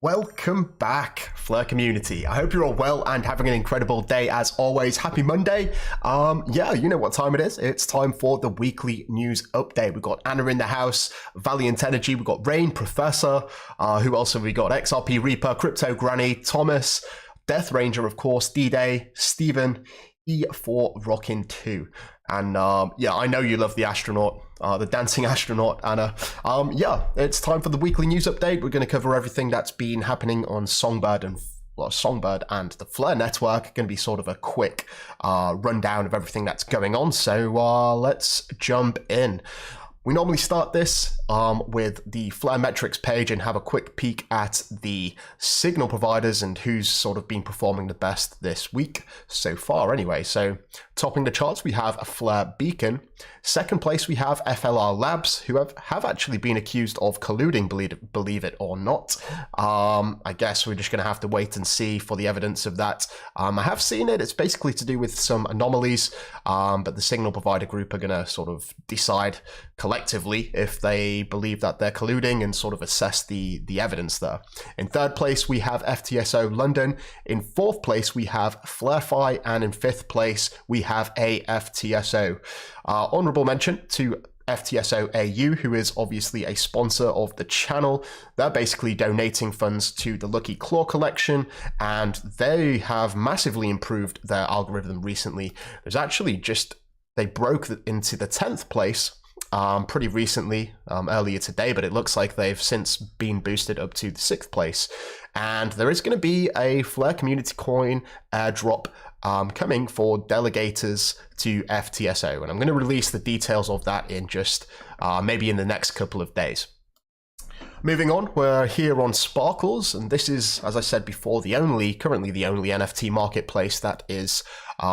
Welcome back, Fleur community. I hope you're all well and having an incredible day as always. Happy Monday. Yeah, you know what time it is. It's time for the weekly news update. We've got Anna in the house, Valiant Energy, we've got Rain, Professor, who else have we got? XRP Reaper, Crypto Granny, Thomas, Death Ranger, of course, D-Day, Stephen, E4 Rockin' 2. And yeah, I know you love the astronaut, the dancing astronaut, Anna. Yeah, it's time for the weekly news update. We're going to cover everything that's been happening on Songbird and the Flare network. Going to be sort of a quick rundown of everything that's going on. So let's jump in. We normally start this with the Flare metrics page and have a quick peek at the signal providers and who's sort of been performing the best this week so far anyway. So topping the charts, we have a Flare Beacon. Second place, we have FLR Labs, who have actually been accused of colluding, believe it or not. I guess we're just going to have to wait and see for the evidence of that. I have seen it. It's basically to do with some anomalies, but the signal provider group are going to sort of decide collectively if they believe that they're colluding and sort of assess the evidence there. In third place, we have FTSO London. In fourth place, we have FlareFi, and in fifth place, we have AFTSO. Honorable mention to FTSO AU, who is obviously a sponsor of the channel. They're basically donating funds to the Lucky Claw collection, and they have massively improved their algorithm recently. There's actually they broke into the 10th place pretty recently, earlier today, but it looks like they've since been boosted up to the 6th place. And there is going to be a Flare Community Coin airdrop coming for delegators to FTSO, and I'm going to release the details of that in just maybe in the next couple of days. Moving on, we're here on Sparkles, and this is, as I said before, currently the only NFT marketplace that is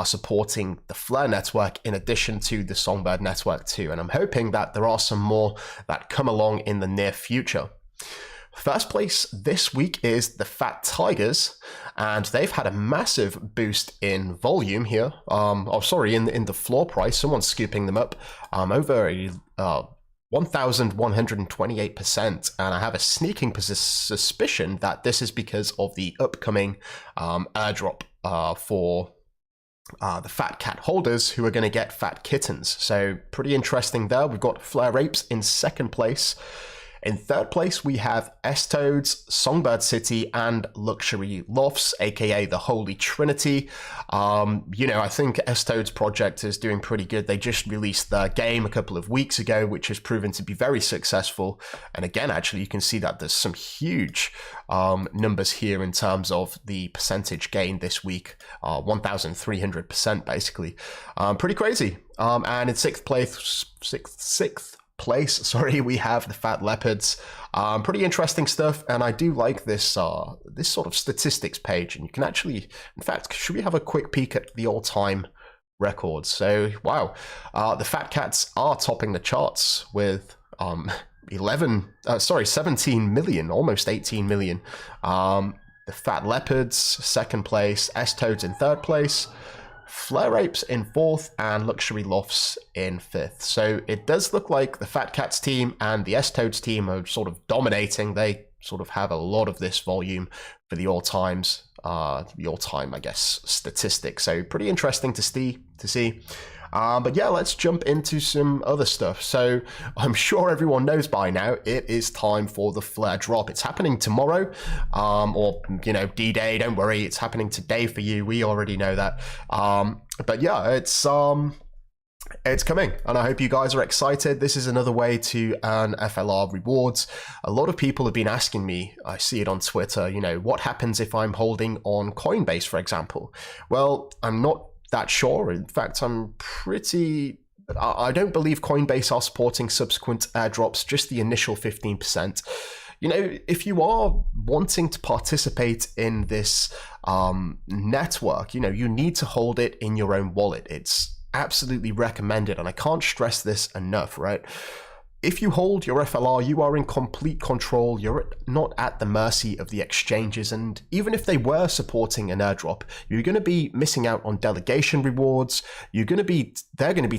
supporting the Flare network in addition to the Songbird network too, and I'm hoping that there are some more that come along in the near future. First place this week is the Fat Tigers, and they've had a massive boost in volume here. In the floor price. Someone's scooping them up over 1,128%, and I have a sneaking suspicion that this is because of the upcoming airdrop for the fat cat holders who are going to get fat kittens. So pretty interesting there. We've got Flare Apes in second place. In third place, we have S-Toads, Songbird City, and Luxury Lofts, aka the Holy Trinity. I think S-Toads project is doing pretty good. They just released their game a couple of weeks ago, which has proven to be very successful. And again, actually, you can see that there's some huge numbers here in terms of the percentage gain this week, 1,300% basically. Pretty crazy. And in sixth place, we have the Fat Leopards. Pretty interesting stuff, and I do like this this sort of statistics page, and you can actually, in fact, should we have a quick peek at the all-time records? So wow, the Fat Cats are topping the charts with 17 million, almost 18 million. The Fat Leopards second place, S-Toads in third place, Flare Apes in fourth, and Luxury Lofts in fifth. So it does look like the Fat Cats team and the S-Toads team are sort of dominating. They sort of have a lot of this volume for the all-time, I guess, statistics. So pretty interesting to see. But yeah, let's jump into some other stuff. So I'm sure everyone knows by now, it is time for the Flare drop. It's happening tomorrow, or, you know, D-Day, don't worry, it's happening today for you. We already know that. But yeah, it's coming, and I hope you guys are excited. This is another way to earn FLR rewards. A lot of people have been asking me, I see it on Twitter, you know, what happens if I'm holding on Coinbase, for example? Well, I'm not that sure. In fact, I don't believe Coinbase are supporting subsequent airdrops, just the initial 15%. You know, if you are wanting to participate in this network, you know, you need to hold it in your own wallet. It's absolutely recommended, and I can't stress this enough, right? If you hold your FLR, you are in complete control. You're not at the mercy of the exchanges, and even if they were supporting an airdrop, you're going to be missing out on delegation rewards. They're going to be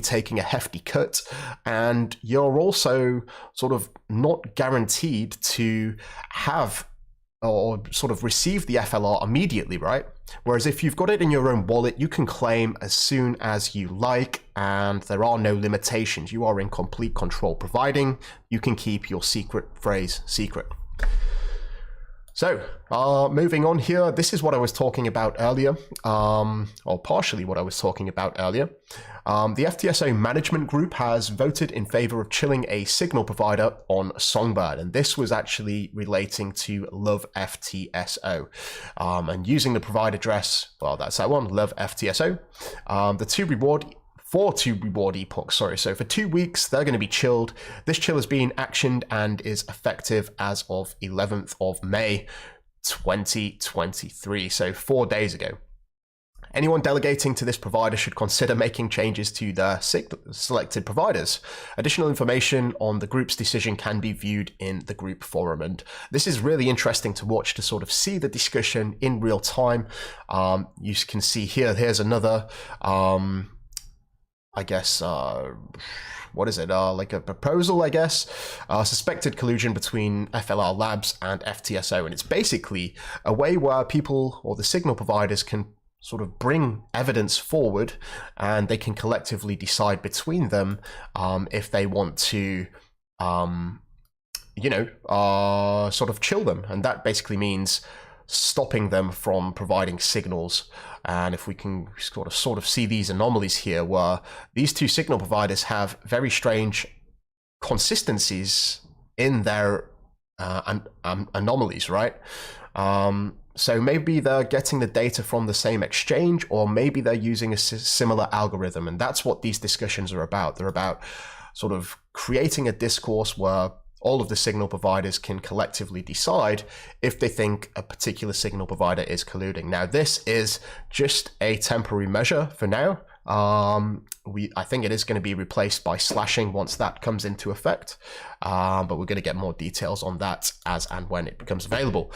taking a hefty cut, and you're also sort of not guaranteed to have or sort of receive the FLR immediately, right? Whereas if you've got it in your own wallet, you can claim as soon as you like, and there are no limitations. You are in complete control, providing you can keep your secret phrase secret. So, moving on here, this is what I was talking about earlier, or partially what I was talking about earlier. The FTSO management group has voted in favor of chilling a signal provider on Songbird, and this was actually relating to Love FTSO. And using the provider address, well, that's that one, Love FTSO. For two reward epochs, sorry. So for 2 weeks, they're going to be chilled. This chill has been actioned and is effective as of 11th of May, 2023. So 4 days ago. Anyone delegating to this provider should consider making changes to their selected providers. Additional information on the group's decision can be viewed in the group forum. And this is really interesting to watch, to sort of see the discussion in real time. You can see here, here's another, I guess, what is it? Like a proposal, I guess. Suspected collusion between FLR Labs and FTSO. And it's basically a way where people or the signal providers can sort of bring evidence forward, and they can collectively decide between them if they want to, sort of chill them. And that basically means stopping them from providing signals. And if we can sort of see these anomalies here, where these two signal providers have very strange consistencies in their anomalies, right? So maybe they're getting the data from the same exchange, or maybe they're using a similar algorithm. And that's what these discussions are about. They're about sort of creating a discourse where all of the signal providers can collectively decide if they think a particular signal provider is colluding. Now, this is just a temporary measure for now. I think it is going to be replaced by slashing once that comes into effect, but we're going to get more details on that as and when it becomes available.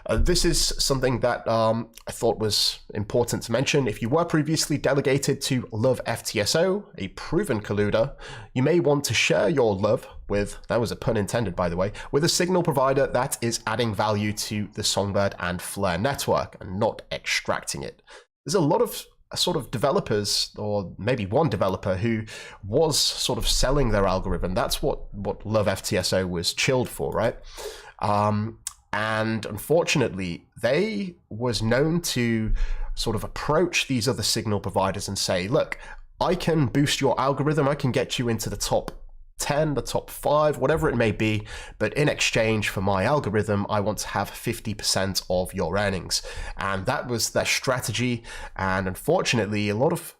This is something that I thought was important to mention. If you were previously delegated to Love FTSO, a proven colluder, you may want to share your love with, that was a pun intended by the way, with a signal provider that is adding value to the Songbird and Flare network and not extracting it. There's a lot of sort of developers, or maybe one developer, who was sort of selling their algorithm. That's what Love FTSO was chilled for, right? And unfortunately, they was known to sort of approach these other signal providers and say, look, I can boost your algorithm, I can get you into the top 10, the top 5, whatever it may be, but in exchange for my algorithm, I want to have 50% of your earnings. And that was their strategy. And unfortunately, a lot of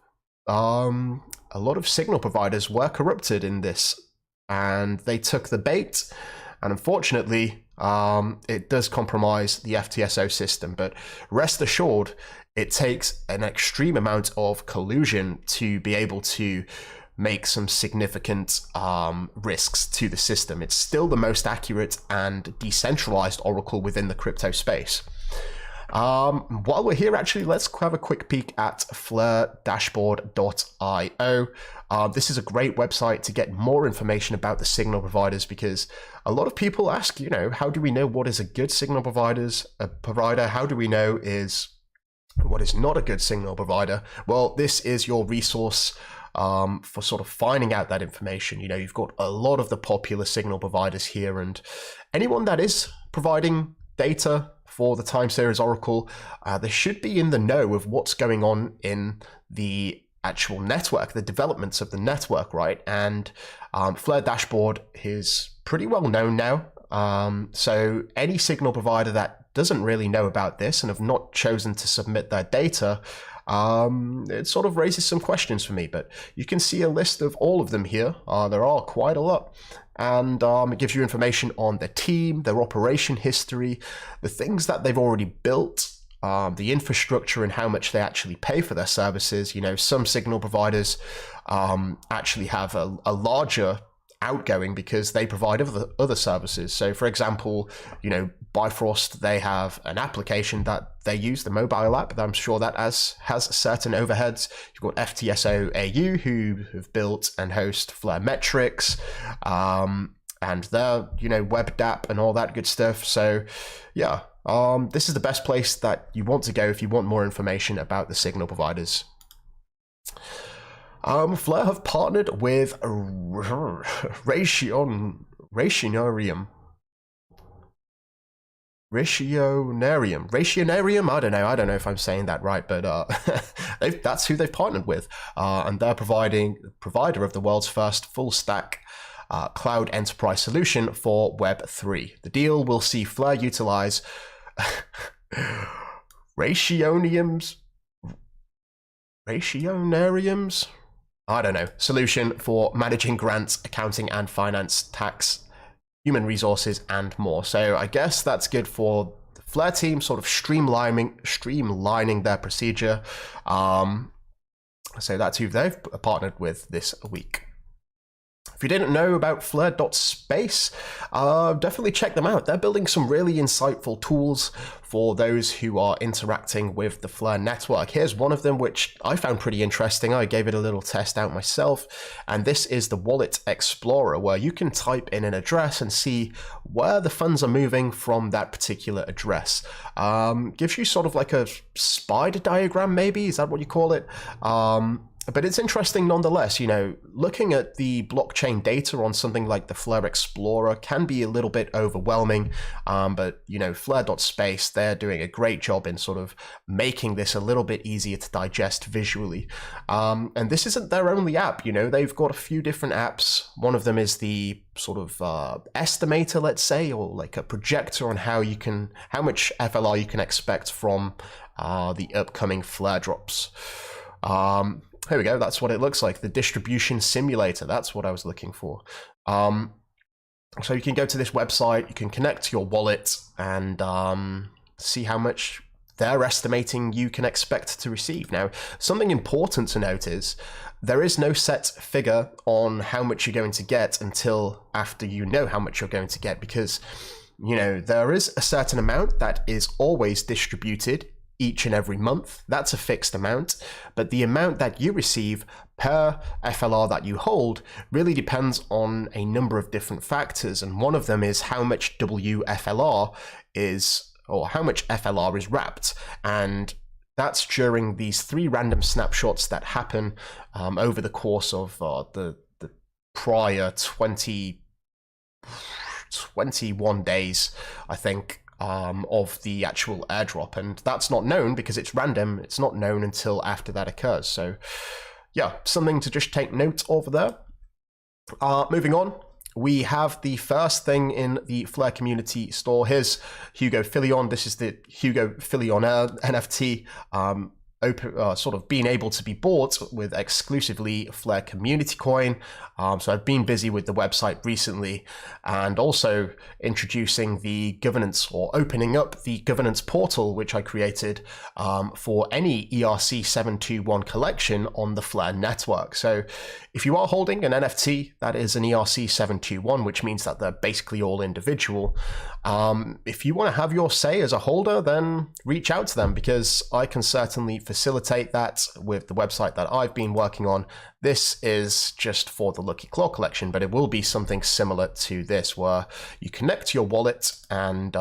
signal providers were corrupted in this, and they took the bait. And unfortunately, it does compromise the FTSO system. But rest assured, it takes an extreme amount of collusion to be able to make some significant risks to the system. It's still the most accurate and decentralized oracle within the crypto space. While we're here, actually, let's have a quick peek at flaredashboard.io. This is a great website to get more information about the signal providers, because a lot of people ask, you know, how do we know what is a good signal provider? How do we know what is not a good signal provider? Well, this is your resource for sort of finding out that information. You know, you've got a lot of the popular signal providers here, and anyone that is providing data for the time series Oracle, they should be in the know of what's going on in the actual network, the developments of the network, right? And Flare Dashboard is pretty well known now. So any signal provider that doesn't really know about this and have not chosen to submit their data, it sort of raises some questions for me. But you can see a list of all of them here. There are quite a lot. And it gives you information on the team, their operation history, the things that they've already built, the infrastructure and how much they actually pay for their services. You know, some signal providers actually have a larger outgoing because they provide other services. So for example, you know, Bifrost, they have an application that they use, the mobile app, that I'm sure that has certain overheads. You've got FTSO AU, who have built and host Flare Metrics, and their, you know, web DApp and all that good stuff. So yeah, this is the best place that you want to go if you want more information about the signal providers. Flare have partnered with Rationarium. I don't know if I'm saying that right, but that's who they've partnered with, and they're provider of the world's first full stack cloud enterprise solution for Web3. The deal will see Flare utilize Rationarium's I don't know, solution for managing grants, accounting and finance, tax, human resources, and more. So I guess that's good for the Flare team, sort of streamlining their procedure. So that's who they've partnered with this week. If you didn't know about Flare.space, definitely check them out. They're building some really insightful tools for those who are interacting with the Flare network. Here's one of them, which I found pretty interesting. I gave it a little test out myself, and this is the Wallet Explorer, where you can type in an address and see where the funds are moving from that particular address. Gives you sort of like a spider diagram, maybe? Is that what you call it? But it's interesting nonetheless. You know, looking at the blockchain data on something like the Flare Explorer can be a little bit overwhelming, but, you know, Flare.space, they're doing a great job in sort of making this a little bit easier to digest visually. And this isn't their only app. You know, they've got a few different apps. One of them is the sort of estimator, let's say, or like a projector on how much FLR you can expect from the upcoming Flare drops. Here we go, that's what it looks like. The distribution simulator, that's what I was looking for. So you can go to this website, you can connect to your wallet and see how much they're estimating you can expect to receive. Now, something important to note is there is no set figure on how much you're going to get until after you know how much you're going to get, because, you know, there is a certain amount that is always distributed each and every month. That's a fixed amount, but the amount that you receive per FLR that you hold really depends on a number of different factors, and one of them is how much WFLR is, or how much FLR is wrapped, and that's during these 3 random snapshots that happen over the course of the prior 21 days, I think, of the actual airdrop, and that's not known because it's random. It's not known until after that occurs. So yeah, something to just take note of there. Moving on, we have the first thing in the Flare community store. Here's Hugo Philion. This is the Hugo Philion NFT, sort of being able to be bought with exclusively Flare community coin. So I've been busy with the website recently, and also introducing the governance, or opening up the governance portal, which I created for any ERC 721 collection on the Flare network. So if you are holding an NFT that is an ERC 721, which means that they're basically all individual, if you want to have your say as a holder, then reach out to them, because I can certainly facilitate that with the website that I've been working on. This is just for the Lucky Claw collection, but it will be something similar to this, where you connect your wallet and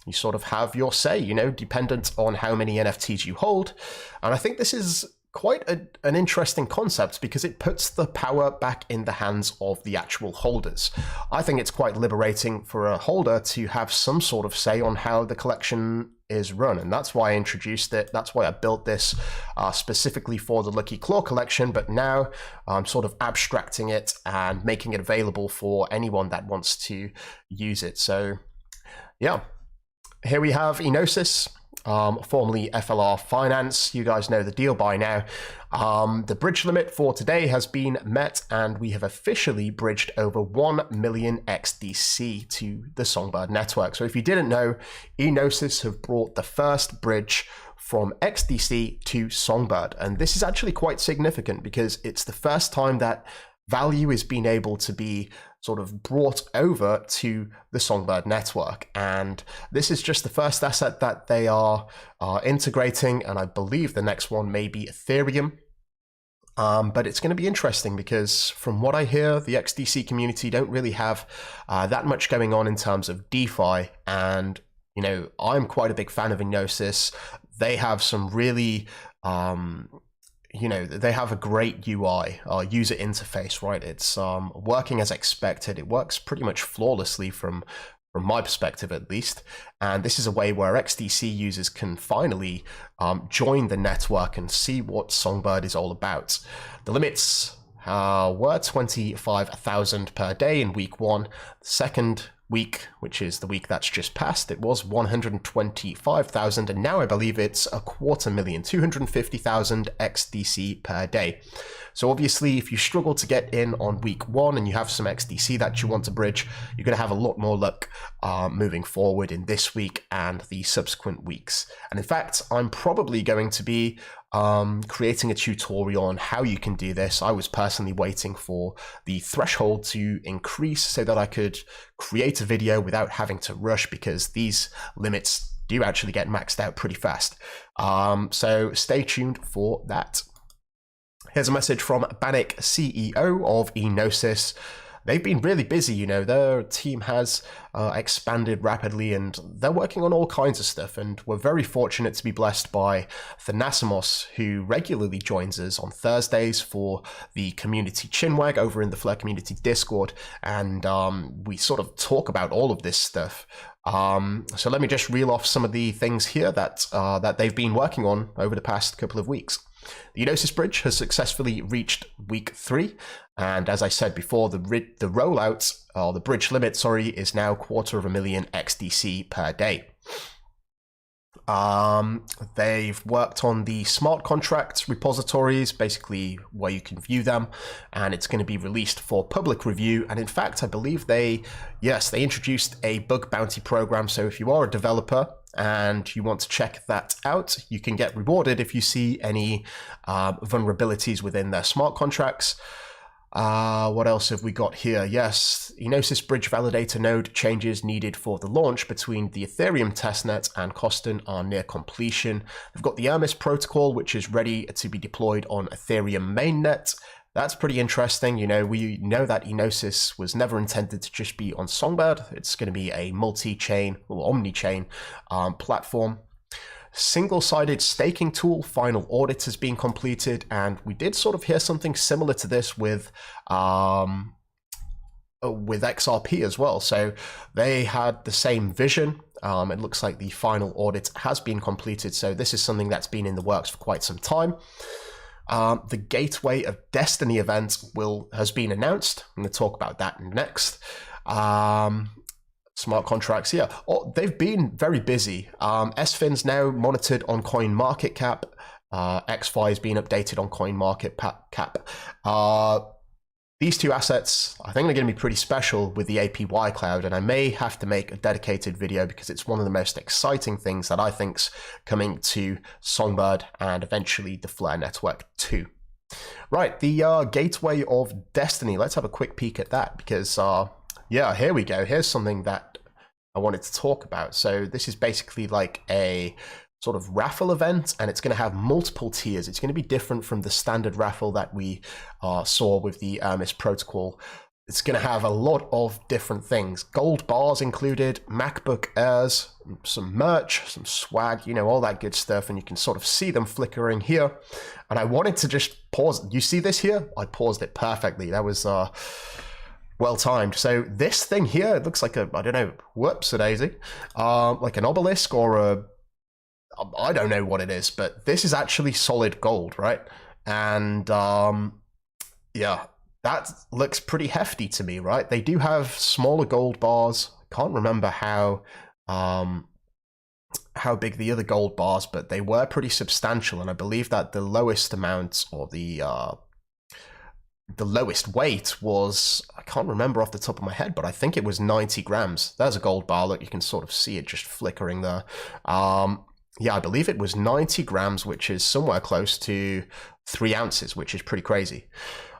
you sort of have your say, you know, dependent on how many NFTs you hold. And I think this is quite an interesting concept because it puts the power back in the hands of the actual holders. I think it's quite liberating for a holder to have some sort of say on how the collection is run, and that's why I introduced it. That's why I built this specifically for the Lucky Claw collection, but now I'm sort of abstracting it and making it available for anyone that wants to use it. So yeah, here we have Enosis, formerly FLR Finance. You guys know the deal by now. The bridge limit for today has been met, and we have officially bridged over 1 million XDC to the Songbird network. So if you didn't know, Enosis have brought the first bridge from XDC to Songbird, and this is actually quite significant because it's the first time that value is being able to be sort of brought over to the Songbird network. And this is just the first asset that they are integrating, and I believe the next one may be Ethereum. But it's going to be interesting because from what I hear, the XDC community don't really have that much going on in terms of DeFi. And, you know, I'm quite a big fan of Enosis. They have some really you know, they have a great UI, user interface, right? It's working as expected. It works pretty much flawlessly from my perspective, at least. And this is a way where XDC users can finally join the network and see what Songbird is all about. The limits were 25,000 per day in week 1. The second week, which is the week that's just passed, it was 125,000, and now I believe it's 250,000 250,000 XDC per day. So obviously, if you struggle to get in on week 1 and you have some XDC that you want to bridge, you're going to have a lot more luck moving forward in this week and the subsequent weeks. And in fact, I'm probably going to be creating a tutorial on how you can do this. I was personally waiting for the threshold to increase so that I could create a video without having to rush, because these limits do actually get maxed out pretty fast. So stay tuned for that. Here's a message from Banik, CEO of Enosis. They've been really busy, you know, their team has expanded rapidly and they're working on all kinds of stuff, and we're very fortunate to be blessed by Thanasimos, who regularly joins us on Thursdays for the community chinwag over in the Flare community Discord, and we sort of talk about all of this stuff. So let me just reel off some of the things here that that they've been working on over the past couple of weeks. The Enosis bridge has successfully reached week 3, and as I said before, the rollout, or the bridge limit, sorry, is now 250,000 XDC per day. They've worked on the smart contracts repositories, basically where you can view them, and it's going to be released for public review. And in fact, I believe they introduced a bug bounty program. So if you are a developer and you want to check that out, you can get rewarded if you see any vulnerabilities within their smart contracts. What else have we got here? Yes, Enosis Bridge Validator node changes needed for the launch between the Ethereum testnet and Coston are near completion. They've got the Enosis protocol, which is ready to be deployed on Ethereum mainnet. That's pretty interesting. You know, we know that Enosis was never intended to just be on Songbird. It's going to be a multi-chain or omni-chain platform. Single-sided staking tool final audit has been completed, and we did sort of hear something similar to this with XRP as well. So they had the same vision. It looks like the final audit has been completed, so this is something that's been in the works for quite some time. The Gateway of Destiny event has been announced. I'm going to talk about that next. Smart contracts, yeah. Oh, they've been very busy. SFIN's now monitored on CoinMarketCap. XFi is being updated on CoinMarketCap. These two assets, I think, are going to be pretty special with the APY cloud, and I may have to make a dedicated video because it's one of the most exciting things that I think's coming to Songbird and eventually the Flare network too. Right, the Gateway of Destiny. Let's have a quick peek at that because yeah, here we go. Here's something that I wanted to talk about. So this is basically like a sort of Raffle event, and it's going to have multiple tiers. It's going to be different from the standard Raffle that we saw with the Enosis protocol it's going to have a lot of different things. Gold bars included, MacBook Airs, some merch, some swag, you know, all that good stuff. And you can sort of see them flickering here. And I wanted to just pause. You see this here? I paused it perfectly. That was well timed. So this thing here, it looks like a, I don't know, whoops-a-daisy, like an obelisk or a, I don't know what it is, but this is actually solid gold, right? And yeah. That looks pretty hefty to me, right? They do have smaller gold bars. I can't remember how big the other gold bars, but they were pretty substantial. And I believe that the lowest amount, or the lowest weight was, I can't remember off the top of my head, but I think it was 90 grams. There's a gold bar. Look, you can sort of see it just flickering there. Yeah, I believe it was 90 grams, which is somewhere close to 3 ounces, which is pretty crazy.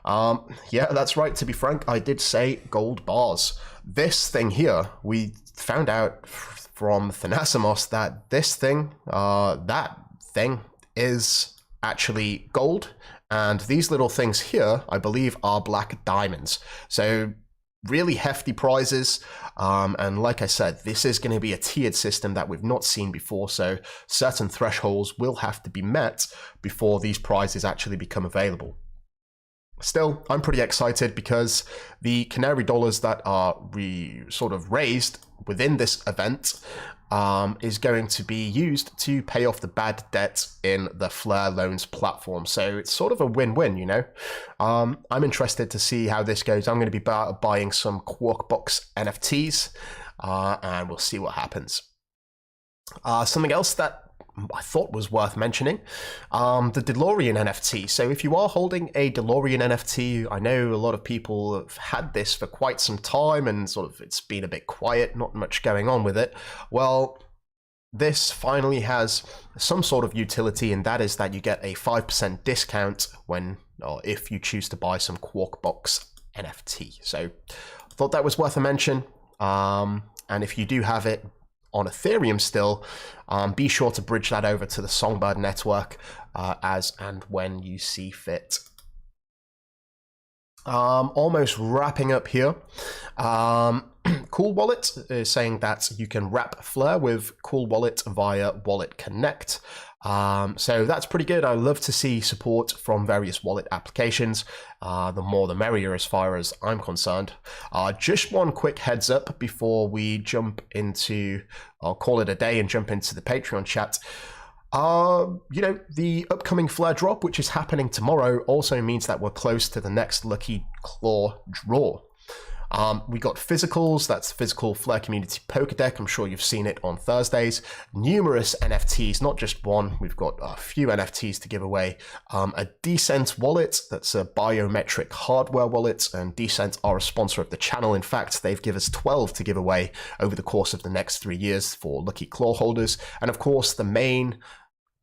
Yeah, that's right. To be frank, I did say gold bars. This thing here, we found out from Thanasimos that this thing, that thing is actually gold. And these little things here, I believe, are black diamonds. So really hefty prizes. And like I said, this is going to be a tiered system that we've not seen before. So certain thresholds will have to be met before these prizes actually become available. Still, I'm pretty excited because the Canary dollars that are sort of raised within this event is going to be used to pay off the bad debt in the Flare Loans platform. So it's sort of a win-win, you know. I'm interested to see how this goes. I'm going to be buying some Quarkbox NFTs, and we'll see what happens. Something else that I thought was worth mentioning, the DeLorean NFT. So if you are holding a DeLorean NFT, I know a lot of people have had this for quite some time and sort of it's been a bit quiet, not much going on with it. Well, this finally has some sort of utility, and that is that you get a 5% discount when, or if you choose to buy some Quarkbox NFT. So I thought that was worth a mention. And if you do have it on Ethereum still, be sure to bridge that over to the Songbird network as and when you see fit. Almost wrapping up here. Cool Wallet is saying that you can wrap Flare with Cool Wallet via Wallet Connect. So that's pretty good. I love to see support from various wallet applications. The more the merrier as far as I'm concerned. Just one quick heads up before we jump into, I'll call it a day and jump into the Patreon chat. You know, the upcoming Flare drop, which is happening tomorrow, also means that we're close to the next Lucky Claw draw. We got physicals, that's physical Flare Community Poker Deck. I'm sure you've seen it on Thursdays. Numerous NFTs, not just one. We've got a few NFTs to give away. A Decent wallet, that's a biometric hardware wallet, and Decent are a sponsor of the channel. In fact, they've given us 12 to give away over the course of the next 3 years for Lucky Claw holders. And of course, the main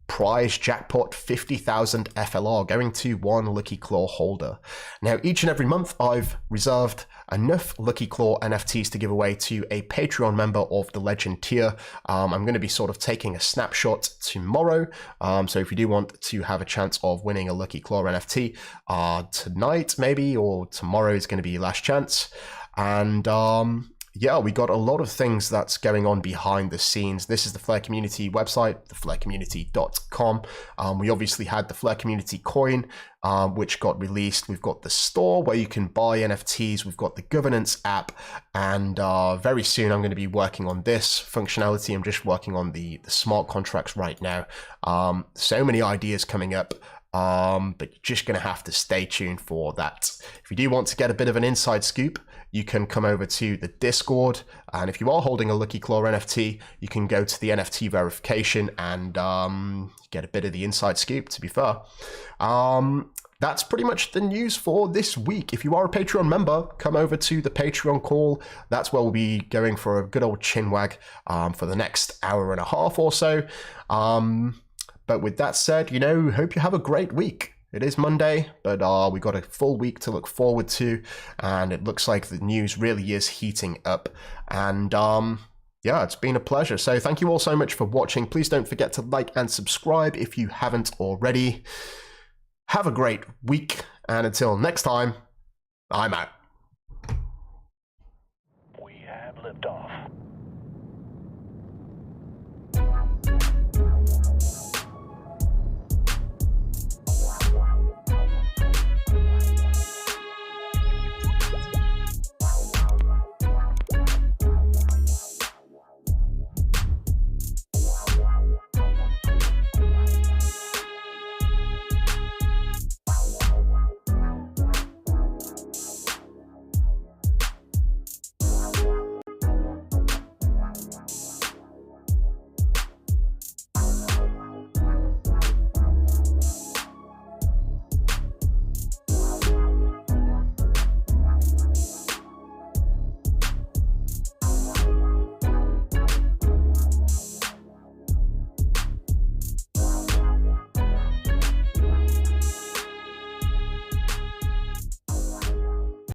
prize jackpot, 50,000 FLR, going to one Lucky Claw holder. Now, each and every month, I've reserved enough Lucky Claw NFTs to give away to a Patreon member of the Legend tier. I'm going to be sort of taking a snapshot tomorrow. So if you do want to have a chance of winning a Lucky Claw NFT tonight, maybe, or tomorrow is going to be your last chance. And yeah, we got a lot of things that's going on behind the scenes. This is the Flare Community website, theflarecommunity.com. We obviously had the Flare Community coin, which got released. We've got the store where you can buy NFTs. We've got the governance app. And very soon I'm going to be working on this functionality. I'm just working on the smart contracts right now. So many ideas coming up. But you're just going to have to stay tuned for that. If you do want to get a bit of an inside scoop, you can come over to the Discord, and if you are holding a Lucky Claw NFT, you can go to the NFT verification and get a bit of the inside scoop, to be fair. That's pretty much the news for this week. If you are a Patreon member, come over to the Patreon call. That's where we'll be going for a good old chinwag for the next hour and a half or so. But with that said, you know, hope you have a great week. It is Monday, but we got a full week to look forward to, and it looks like the news really is heating up. And yeah, it's been a pleasure. So thank you all so much for watching. Please don't forget to like and subscribe if you haven't already. Have a great week, and until next time, I'm out. flipped off.